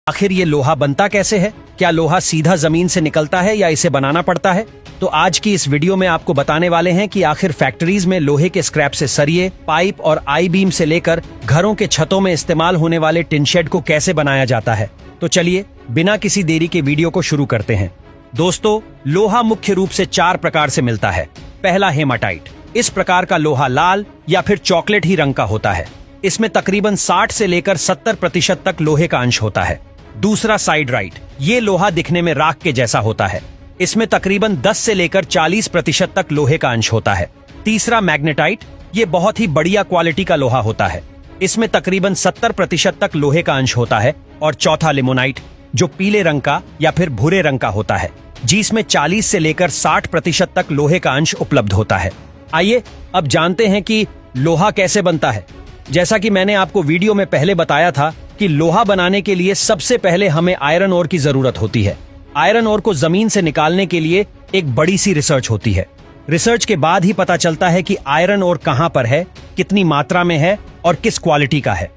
आखिर ये लोहा बनता कैसे है? क्या लोहा सीधा जमीन से निकलता है या इसे बनाना पड़ता है? तो आज की इस वीडियो में आपको बताने वाले हैं कि आखिर फैक्ट्रीज में लोहे के स्क्रैप से सरिये, पाइप और आई बीम से लेकर घरों के छतों में इस्तेमाल होने वाले टिन शेड को कैसे बनाया जाता है। तो चलिए बिना किसी देरी के वीडियो को शुरू करते हैं। दोस्तों, लोहा मुख्य रूप से 4 प्रकार से मिलता है। पहला हेमाटाइट। इस प्रकार का लोहा लाल या फिर चॉकलेट ही रंग का होता है। इसमें तकरीबन 60 से लेकर 70% तक लोहे का अंश होता है। दूसरा साइडराइट। ये लोहा दिखने में राख के जैसा होता है। इसमें तकरीबन 10 से लेकर 40% तक लोहे का अंश होता है। तीसरा मैग्नेटाइट। ये बहुत ही बढ़िया क्वालिटी का लोहा होता है। इसमें तकरीबन 70% तक लोहे का अंश होता है। और चौथा लिमोनाइट, जो पीले रंग का या फिर भूरे रंग का होता है, जिसमें 40 से लेकर 60% तक लोहे का अंश उपलब्ध होता है। आइए अब जानते हैं कि लोहा कैसे बनता है। जैसा कि मैंने आपको वीडियो में पहले बताया था कि लोहा बनाने के लिए सबसे पहले हमें आयरन ओर की जरूरत होती है। आयरन ओर को जमीन से निकालने के लिए एक बड़ी सी रिसर्च होती है। रिसर्च के बाद ही पता चलता है कि आयरन ओर कहां पर है, कितनी मात्रा में है और किस क्वालिटी का है।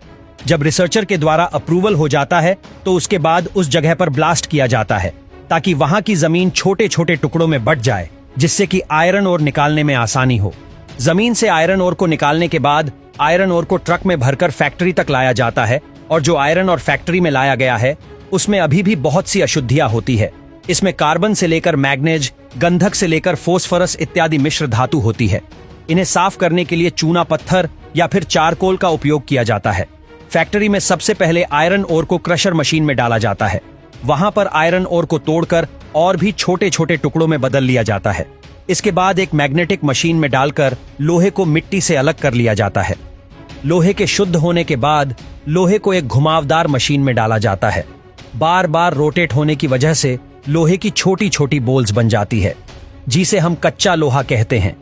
जब रिसर्चर के द्वारा अप्रूवल हो जाता है तो उसके बाद उस जगह पर ब्लास्ट किया जाता है ताकि वहां की जमीन छोटे छोटे टुकड़ों में बंट जाए, जिससे कि आयरन ओर निकालने में आसानी हो। जमीन से आयरन ओर को निकालने के बाद आयरन ओर को ट्रक में भरकर फैक्ट्री तक लाया जाता है। और जो आयरन और फैक्ट्री में लाया गया है उसमें अभी भी बहुत सी अशुद्धियां होती है। इसमें कार्बन से लेकर मैग्नेज, गंधक से लेकर फोस्फरस इत्यादि मिश्र धातु होती है। इन्हें साफ करने के लिए चूना पत्थर या फिर चारकोल का उपयोग किया जाता है। फैक्ट्री में सबसे पहले आयरन ओर को क्रशर मशीन में डाला जाता है। वहां पर आयरन ओर को तोड़कर और भी छोटे छोटे टुकड़ों में बदल लिया जाता है। इसके बाद एक मैग्नेटिक मशीन में डालकर लोहे को मिट्टी से अलग कर लिया जाता है। लोहे के शुद्ध होने के बाद लोहे को एक घुमावदार मशीन में डाला जाता है। बार बार रोटेट होने की वजह से लोहे की छोटी छोटी बोल्स बन जाती है, जिसे हम कच्चा लोहा कहते हैं।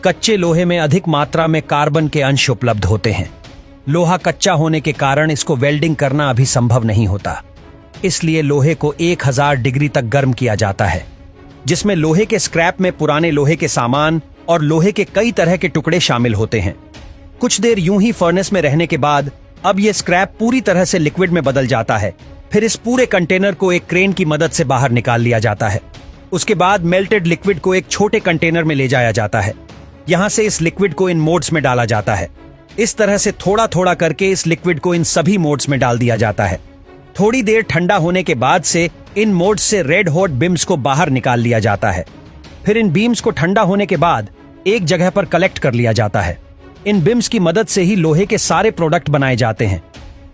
कच्चे लोहे में अधिक मात्रा में कार्बन के अंश उपलब्ध होते हैं। लोहा कच्चा होने के कारण इसको वेल्डिंग करना अभी संभव नहीं होता। इसलिए लोहे को 1000 डिग्री तक गर्म किया जाता है, जिसमें लोहे के स्क्रैप में पुराने लोहे के सामान और लोहे के कई तरह के टुकड़े शामिल होते हैं। कुछ देर यूं ही फर्नेस में रहने के बाद अब यह स्क्रैप पूरी तरह से लिक्विड में बदल जाता है। फिर इस पूरे कंटेनर को एक क्रेन की मदद से बाहर निकाल लिया जाता है। उसके बाद मेल्टेड लिक्विड को एक छोटे कंटेनर में ले जाया जाता है। यहां से इस लिक्विड को इन मोड्स में डाला जाता है। इस तरह से थोड़ा थोड़ा करके इस लिक्विड को इन सभी मोड्स में डाल दिया जाता है। थोड़ी देर ठंडा होने के बाद से इन मोड्स से रेड हॉट बीम्स को बाहर निकाल लिया जाता है। फिर इन बीम्स को ठंडा होने के बाद एक जगह पर कलेक्ट कर लिया जाता है। इन बिम्स की मदद से ही लोहे के सारे प्रोडक्ट बनाए जाते हैं।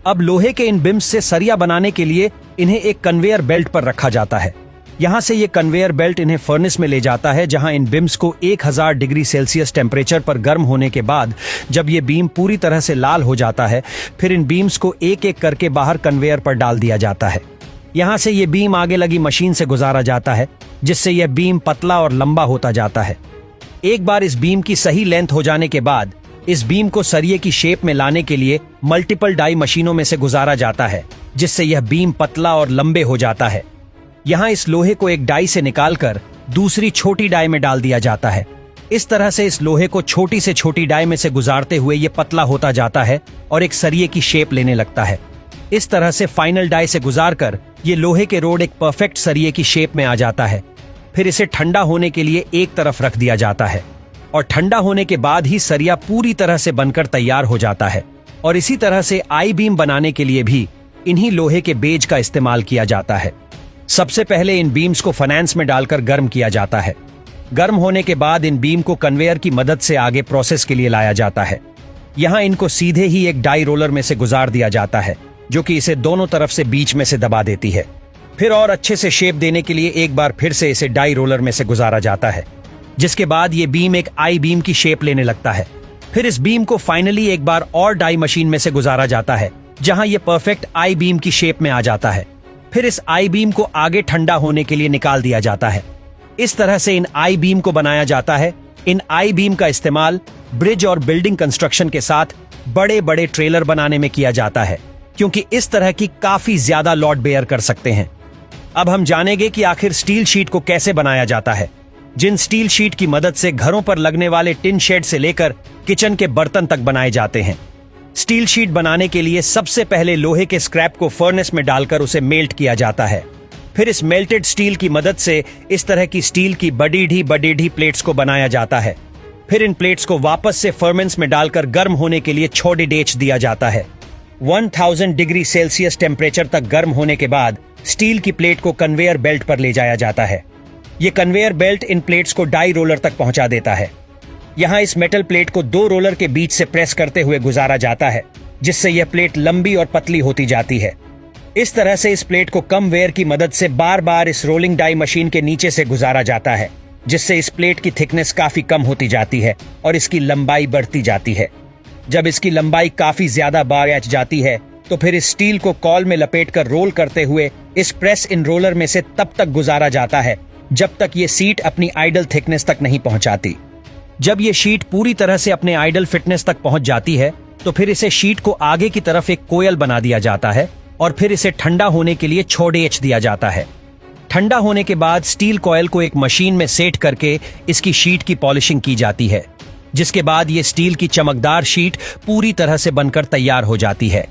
अब लोहे के इन बिम्स से सरिया बनाने के लिए इन्हें एक कन्वेयर बेल्ट पर रखा जाता है। यहां से ये कन्वेयर बेल्ट इन्हें फर्नेस में ले जाता है, जहां इन बिम्स को 1000 डिग्री सेल्सियस टेम्परेचर पर गर्म होने के बाद जब ये बीम पूरी तरह से लाल हो जाता है, फिर इन बीम्स को एक एक करके बाहर कन्वेयर पर डाल दिया जाता है। यहां से ये बीम आगे लगी मशीन से गुजारा जाता है, जिससे यह बीम पतला और लंबा होता जाता है। एक बार इस बीम की सही लेंथ हो जाने के बाद इस बीम को सरिये की शेप में लाने के लिए मल्टीपल डाई मशीनों में से गुजारा जाता है, जिससे यह बीम पतला और लंबे हो जाता है। यहाँ इस लोहे को एक डाई से निकालकर दूसरी छोटी डाई में डाल दिया जाता है। इस तरह से इस लोहे को छोटी से छोटी डाई में से गुजारते हुए ये पतला होता जाता है और एक सरिये की शेप लेने लगता है। इस तरह से फाइनल डाई से गुजारकर ये लोहे के रोड एक परफेक्ट सरिये की शेप में आ जाता है। फिर इसे ठंडा होने के लिए एक तरफ रख दिया जाता है और ठंडा होने के बाद ही सरिया पूरी तरह से बनकर तैयार हो जाता है। और इसी तरह से आई बीम बनाने के लिए भी इन्हीं लोहे के बेज का इस्तेमाल किया जाता है। सबसे पहले इन बीम्स को फनेंस में डालकर गर्म किया जाता है। गर्म होने के बाद इन बीम को कन्वेयर की मदद से आगे प्रोसेस के लिए लाया जाता है। यहाँ इनको सीधे ही एक डाई रोलर में से गुजार दिया जाता है, जो कि इसे दोनों तरफ से बीच में से दबा देती है। फिर और अच्छे से शेप देने के लिए एक बार फिर से इसे डाई रोलर में से गुजारा जाता है, जिसके बाद ये बीम एक आई बीम की शेप लेने लगता है। फिर इस बीम को फाइनली एक बार और डाई मशीन में से गुजारा जाता है, जहां ये परफेक्ट आई बीम की शेप में आ जाता है। फिर इस आई बीम को आगे ठंडा होने के लिए निकाल दिया जाता है। इस तरह से इन आई बीम को बनाया जाता है। इन आई बीम का इस्तेमाल ब्रिज और बिल्डिंग कंस्ट्रक्शन के साथ बड़े बड़े ट्रेलर बनाने में किया जाता है, क्योंकि इस तरह की काफी ज्यादा लोड बेयर कर सकते हैं। अब हम जानेंगे कि आखिर स्टील शीट को कैसे बनाया जाता है। जिन स्टील शीट की मदद से घरों पर लगने वाले टिन शेड से लेकर किचन के बर्तन तक बनाए जाते हैं, स्टील शीट बनाने के लिए सबसे पहले लोहे के स्क्रैप को फर्नेस में डालकर उसे मेल्ट किया जाता है। फिर इस मेल्टेड स्टील की मदद से इस तरह की स्टील की बड़ी ढी प्लेट्स को बनाया जाता है। फिर इन प्लेट्स को वापस से फर्मेंस में डालकर गर्म होने के लिए छोड़ी डेच दिया जाता है। 1000 डिग्री सेल्सियस टेम्परेचर तक गर्म होने के बाद स्टील की प्लेट को कन्वेयर बेल्ट पर ले जाया जाता है। यह कन्वेयर बेल्ट इन प्लेट्स को डाई रोलर तक पहुंचा देता है। यहां इस मेटल प्लेट को दो रोलर के बीच से प्रेस करते हुए गुजारा जाता है, जिससे यह प्लेट लंबी और पतली होती जाती है। इस तरह से इस प्लेट को कम वेयर की मदद से बार बार इस रोलिंग डाई मशीन के नीचे से गुजारा जाता है, जिससे इस प्लेट की थिकनेस काफी कम होती जाती है और इसकी लंबाई बढ़ती जाती है। जब इसकी लंबाई काफी ज्यादा बढ़ जाती है तो फिर इस स्टील को कॉल में लपेटकर रोल करते हुए इस प्रेस इन रोलर में से तब तक गुजारा जाता है जब तक ये शीट अपनी आइडल थिकनेस तक नहीं पहुंचाती। जब ये शीट पूरी तरह से अपने आइडल फिटनेस तक पहुंच जाती है तो फिर इसे शीट को आगे की तरफ एक कोयल बना दिया जाता है और फिर इसे ठंडा होने के लिए छोड़ेच दिया जाता है। ठंडा होने के बाद स्टील कॉयल को एक मशीन में सेट करके इसकी शीट की पॉलिशिंग की जाती है, जिसके बाद ये स्टील की चमकदार शीट पूरी तरह से बनकर तैयार हो जाती है।